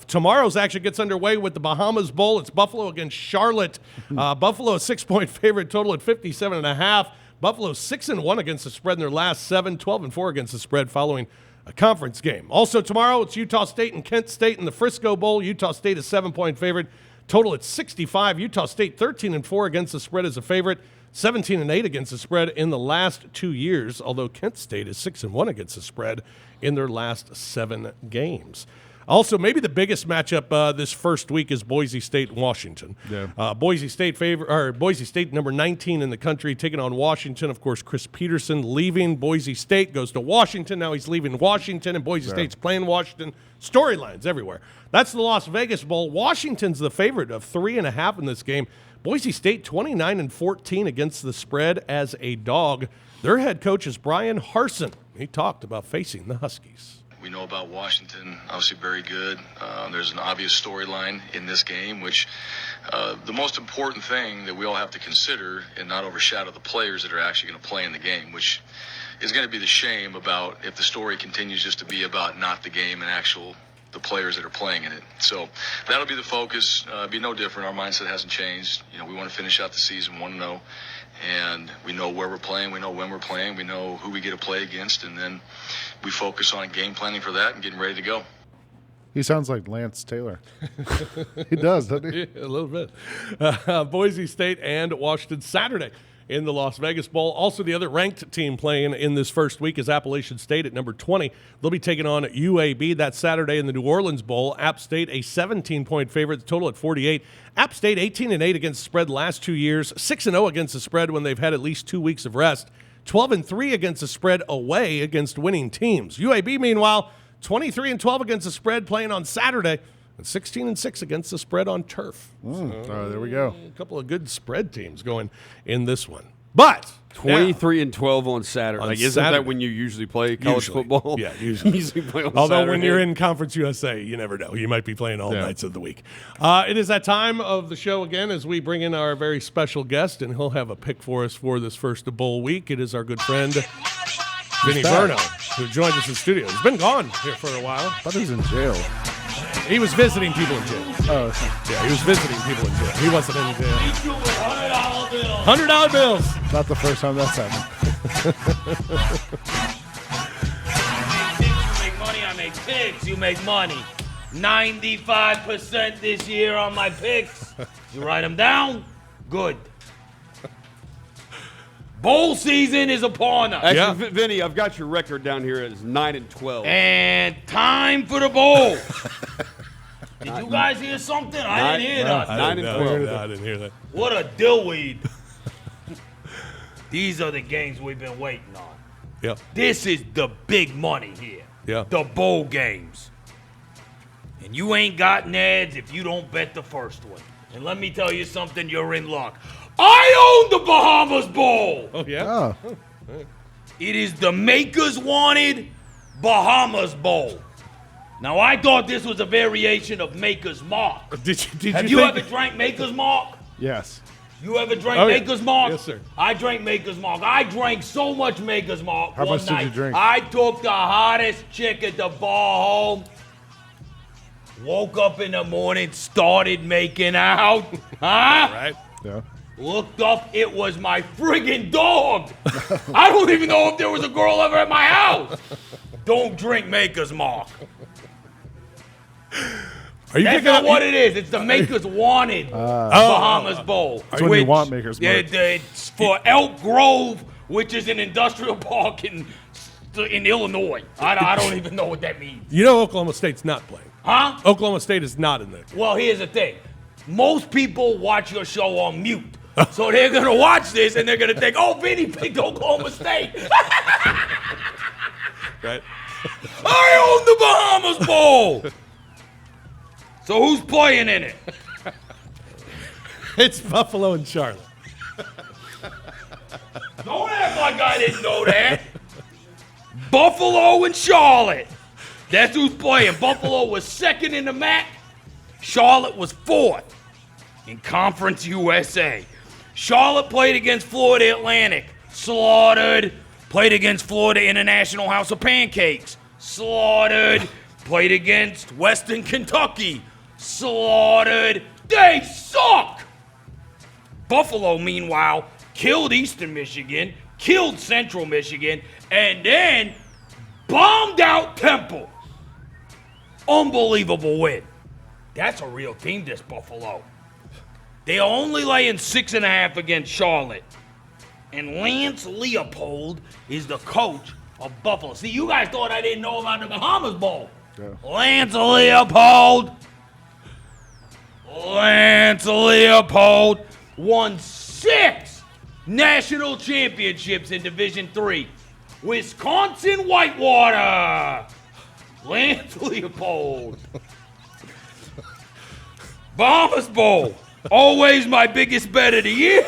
Tomorrow's actually gets underway with the Bahamas Bowl. It's Buffalo against Charlotte. Buffalo a 6-point favorite, total at 57.5. Buffalo 6-1 against the spread in their last 7, 12-4 against the spread following a conference game. Also tomorrow, it's Utah State and Kent State in the Frisco Bowl. Utah State is 7-point favorite. Total at 65. Utah State 13-4 against the spread as a favorite. 17-8 against the spread in the last 2 years, although Kent State is 6-1 against the spread in their last 7 games. Also, maybe the biggest matchup this first week is Boise State, Washington. Yeah. Boise State number 19 in the country, taking on Washington. Of course, Chris Peterson leaving Boise State, goes to Washington. Now he's leaving Washington, and Boise State's playing Washington. Storylines everywhere. That's the Las Vegas Bowl. Washington's the favorite of 3.5 in this game. Boise State 29-14 against the spread as a dog. Their head coach is Brian Harsin. He talked about facing the Huskies. We know about Washington, obviously very good. There's an obvious storyline in this game, which the most important thing that we all have to consider and not overshadow the players that are actually going to play in the game, which is going to be the shame about if the story continues just to be about not the game and the players that are playing in it. So that'll be the focus. Be no different. Our mindset hasn't changed. We want to finish out the season 1-0. And we know where we're playing, we know when we're playing, we know who we get to play against, and then we focus on game planning for that and getting ready to go. He sounds like Lance Taylor. He does, doesn't he? Yeah, a little bit. Boise State and Washington Saturday in the Las Vegas Bowl. Also, the other ranked team playing in this first week is Appalachian State at number 20. They'll be taking on UAB that Saturday in the New Orleans Bowl. App State, a 17-point favorite, the total at 48. App State, 18-8 against the spread the last 2 years, 6-0 against the spread when they've had at least 2 weeks of rest, 12-3 against the spread away against winning teams. UAB, meanwhile, 23-12 against the spread playing on Saturday, and 16-6 against the spread on turf. There we go. A couple of good spread teams going in this one. But 23-12 on Saturday. Isn't that when you usually play college football? Yeah, usually. Play on Although Saturday. when you're in Conference USA, you never know. You might be playing all nights of the week. It is that time of the show again as we bring in our very special guest, and he'll have a pick for us for this first bowl week. It is our good friend, Vinnie Verno, who joined us in studio. He's been gone here for a while. I thought he was in jail. He was visiting people in jail. Oh, yeah, he was visiting people in jail. He wasn't in jail. $100 bills. Not the first time that's happened. You make money, I make picks. You make money. 95% this year on my picks. You write them down? Good. Bowl season is upon us. Actually, Vinny, I've got your record down here as 9-12. And time for the bowl. Did you guys hear something? I didn't hear that. 9-12. No, I didn't hear that. What a dillweed. These are the games we've been waiting on. Yep. This is the big money here. Yeah. The bowl games. And you ain't got Neds if you don't bet the first one. And let me tell you something, you're in luck. I own the Bahamas Bowl. Oh, yeah? Oh. It is the Makers Wanted Bahamas Bowl. Now, I thought this was a variation of Maker's Mark. Have you ever drank Maker's Mark? Yes. You ever drank Maker's Mark? Yes, sir. I drank Maker's Mark. I drank so much Maker's Mark How one much did night. you drink? I took the hottest chick at the bar home. Woke up in the morning, started making out. Huh? Right. Yeah. Looked up, it was my friggin' dog. I don't even know if there was a girl ever at my house. Don't drink Maker's Mark. That's not what it is. It's the Maker's Wanted Bahamas Bowl. That's when you want Maker's Mark. It's for Elk Grove, which is an industrial park in Illinois. I don't even know what that means. You know Oklahoma State's not playing. Huh? Oklahoma State is not in there. Well, here's the thing. Most people watch your show on mute. So they're going to watch this and they're going to think, oh, Vinny picked Oklahoma State. Right. I own the Bahamas Bowl. So who's playing in it? It's Buffalo and Charlotte. Don't act like I didn't know that. Buffalo and Charlotte. That's who's playing. Buffalo was second in the MAC. Charlotte was fourth in Conference USA. Charlotte played against Florida Atlantic. Slaughtered. Played against Florida International House of Pancakes. Slaughtered. Played against Western Kentucky. Slaughtered. They suck. Buffalo, meanwhile, killed Eastern Michigan, killed Central Michigan, and then bombed out Temple. Unbelievable win. That's a real team, this Buffalo. They're only laying 6.5 against Charlotte. And Lance Leopold is the coach of Buffalo. See, you guys thought I didn't know about the Bahamas Bowl. Yeah. Lance Leopold won 6 national championships in Division III. Wisconsin Whitewater. Lance Leopold. Bahamas Bowl. Always my biggest bet of the year.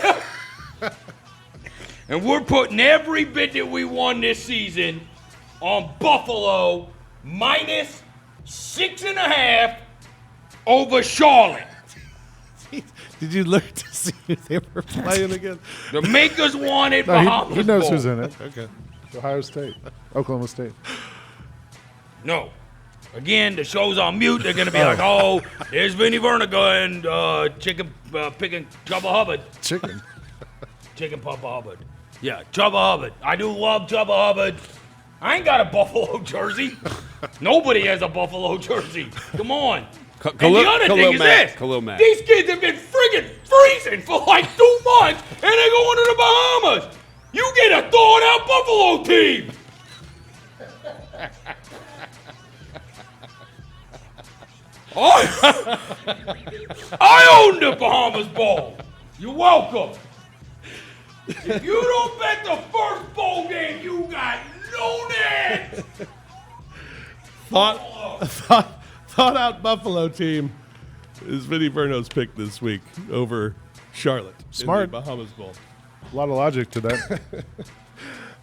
And we're putting every bit that we won this season on Buffalo minus 6.5 over Charlotte. Did you look to see who they were playing again? The makers wanted No, Bahamas he knows Bowl. who's in it. Okay. Ohio State. Oklahoma State. No. Again, the show's on mute. They're going to be like, oh, there's Vinnie Verno and picking Chubba Hubbard. Chicken Papa Hubbard. Yeah, Chubba Hubbard. I do love Chubba Hubbard. I ain't got a Buffalo jersey. Nobody has a Buffalo jersey. Come on. And the other thing is this. These kids have been friggin' freezing for like 2 months, and they're going to the Bahamas. You get a thawed-out Buffalo team. I own the Bahamas Bowl. You're welcome. If you don't bet the first bowl game, you got no net. Thought out Buffalo team is Vinnie Verno's pick this week over Charlotte. Smart. In the Bahamas Bowl. A lot of logic to that.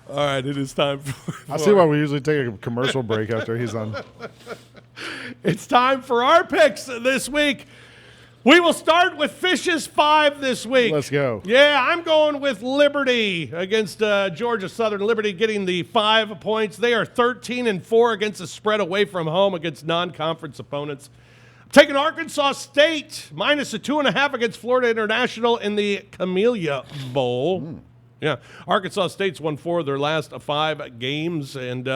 All right, it is time for I see why we usually take a commercial break after he's on. It's time for our picks this week. We will start with Fish's 5 this week. Let's go. Yeah, I'm going with Liberty against Georgia Southern. Liberty getting the 5 points. They are 13-4 against the spread away from home against non-conference opponents. I'm taking Arkansas State minus a 2.5 against Florida International in the Camellia Bowl. Yeah, Arkansas State's won 4 of their last 5 games, and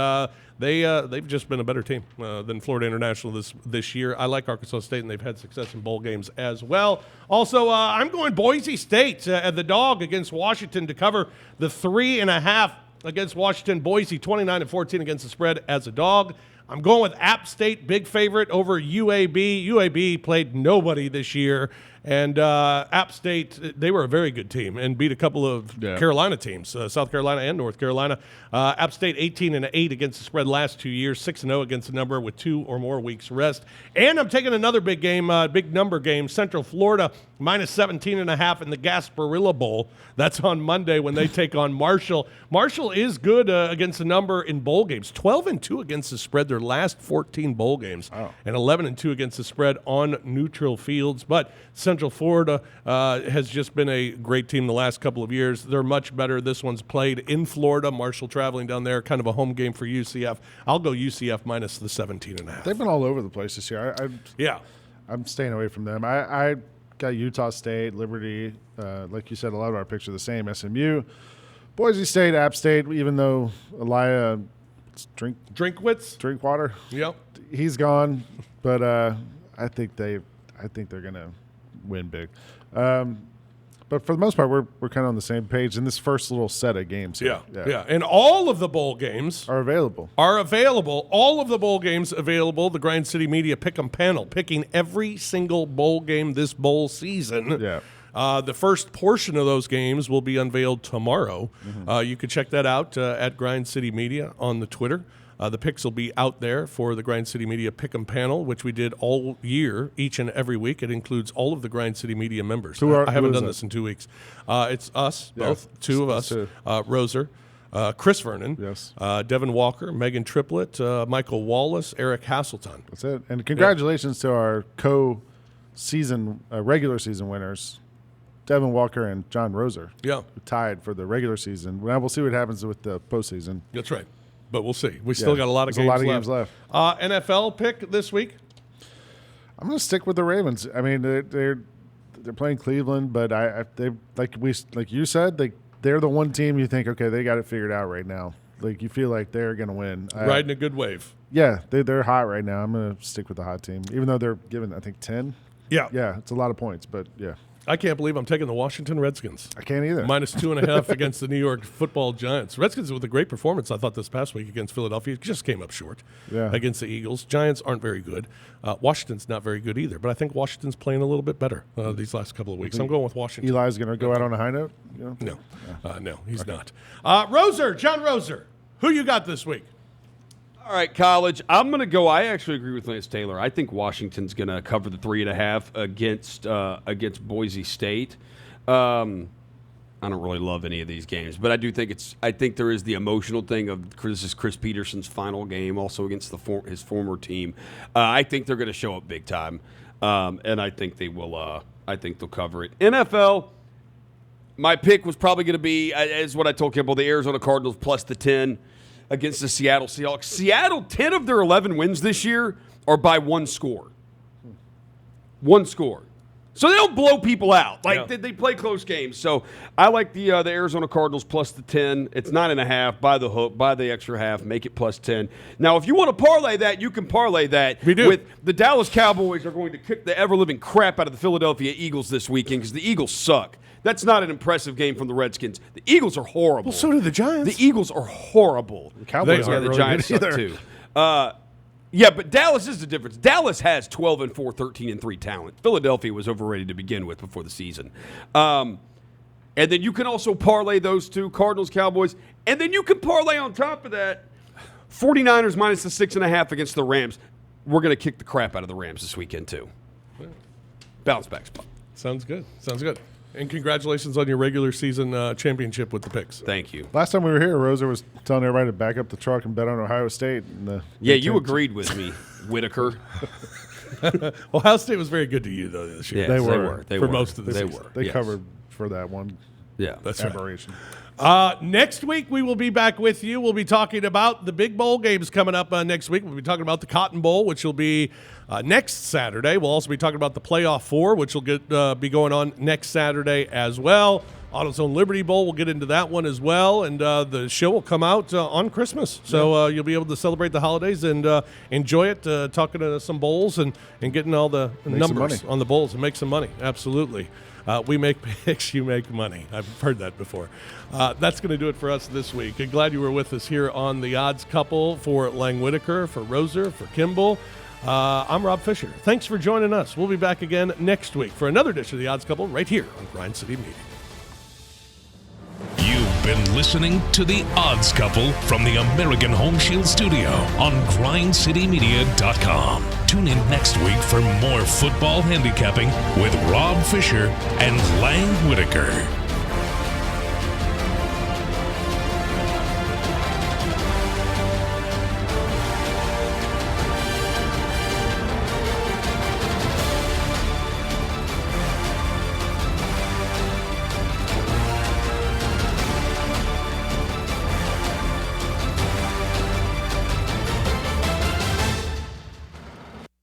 they've just been a better team than Florida International this year. I like Arkansas State, and they've had success in bowl games as well. Also, I'm going Boise State at the dog against Washington to cover the 3.5 against Washington. Boise 29-14 against the spread as a dog. I'm going with App State, big favorite over UAB. UAB played nobody this year. And App State, they were a very good team and beat a couple of Carolina teams, South Carolina and North Carolina. App State 18-8 against the spread last 2 years, 6-0 against the number with 2 or more weeks rest. And I'm taking another big game, big number game, Central Florida minus 17.5 in the Gasparilla Bowl. That's on Monday when they take on Marshall. Marshall is good against the number in bowl games, 12-2 against the spread their last 14 bowl games, and 11-2 against the spread on neutral fields. But Central Florida has just been a great team the last couple of years. They're much better. This one's played in Florida. Marshall traveling down there, kind of a home game for UCF. I'll go UCF minus the 17.5. They've been all over the place this year. I'm staying away from them. I got Utah State, Liberty. Like you said, a lot of our picks are the same. SMU, Boise State, App State. Even though Elia Drinkwater, yep, he's gone. But I think they're gonna win big. But for the most part, we're kind of on the same page in this first little set of games. Yeah. And all of the bowl games are available. All of the bowl games available. The Grind City Media Pick'em panel picking every single bowl game this bowl season. Yeah. The first portion of those games will be unveiled tomorrow. You can check that out at Grind City Media on the Twitter. The picks will be out there for the Grind City Media Pick'em panel, which we did all year, each and every week. It includes all of the Grind City Media members. I haven't done this in 2 weeks. It's us, both, 2 of us, Roser, Chris Vernon, Devin Walker, Megan Triplett, Michael Wallace, Eric Hasselton. That's it. And congratulations to our co-season, regular season winners, Devin Walker and John Roser. Yeah. Who tied for the regular season. Now we'll see what happens with the postseason. That's right. But we'll see. We still got a lot of games left. NFL pick this week? I'm going to stick with the Ravens. I mean, they're playing Cleveland, but like you said, they're the one team you think, okay, they got it figured out right now. Like you feel like they're going to win. Riding a good wave. Yeah, they're hot right now. I'm going to stick with the hot team, even though they're given, I think, 10. Yeah. Yeah, it's a lot of points, but yeah. I can't believe I'm taking the Washington Redskins. I can't either. -2.5 against the New York Football Giants. Redskins with a great performance, I thought, this past week against Philadelphia. Just came up short against the Eagles. Giants aren't very good. Washington's not very good either, but I think Washington's playing a little bit better these last couple of weeks. I'm going with Washington. Eli's going to go out on a high note? No, he's not. Roser, John Roser, who you got this week? All right, college. I'm going to go. I actually agree with Lance Taylor. I think Washington's going to cover the 3.5 against Boise State. I don't really love any of these games, but I do think I think there is the emotional thing of this is Chris Peterson's final game, also against his former team. I think they're going to show up big time, and I think they will. I think they'll cover it. NFL. My pick was probably going to be, as what I told Kimball, the Arizona Cardinals plus the 10. Against the Seattle Seahawks. Seattle, 10 of their 11 wins this year are by one score. One score. So they don't blow people out. They play close games. So I like the Arizona Cardinals plus the 10. It's 9.5. Buy the hook. Buy the extra half. Make it plus 10. Now, if you want to parlay that, you can parlay that. We do. With the Dallas Cowboys are going to kick the ever-living crap out of the Philadelphia Eagles this weekend because the Eagles suck. That's not an impressive game from the Redskins. The Eagles are horrible. Well, so do the Giants. The Eagles are horrible. The Cowboys the really Giants good suck either. too. Yeah, but Dallas is the difference. Dallas has 12-4, 13-3 talent. Philadelphia was overrated to begin with before the season. And then you can also parlay those two, Cardinals, Cowboys. And then you can parlay on top of that 49ers minus the 6.5 against the Rams. We're going to kick the crap out of the Rams this weekend too. Bounce back spot. Sounds good. And congratulations on your regular season championship with the picks. Thank you. Last time we were here, Roser was telling everybody to back up the truck and bet on Ohio State. Yeah, you agreed with me, Whitaker. Ohio State was very good to you, though, this year. Yes, they were. Most of the season. They covered for that one That's aberration. Right. Next week, we will be back with you. We'll be talking about the big bowl games coming up next week. We'll be talking about the Cotton Bowl, which will be next Saturday. We'll also be talking about the Playoff 4, which will be going on next Saturday as well. AutoZone Liberty Bowl, we'll get into that one as well. And the show will come out on Christmas. So you'll be able to celebrate the holidays and enjoy it, talking to some bowls and getting all the numbers on the bowls and make some money. Absolutely. We make picks, you make money. I've heard that before. That's going to do it for us this week. I'm glad you were with us here on The Odds Couple. For Lang Whitaker, for Roser, for Kimball, I'm Rob Fisher. Thanks for joining us. We'll be back again next week for another edition of The Odds Couple right here on Grind City Media. You've been listening to The Odds Couple from the American Home Shield Studio on GrindCityMedia.com. Tune in next week for more football handicapping with Rob Fisher and Lang Whitaker.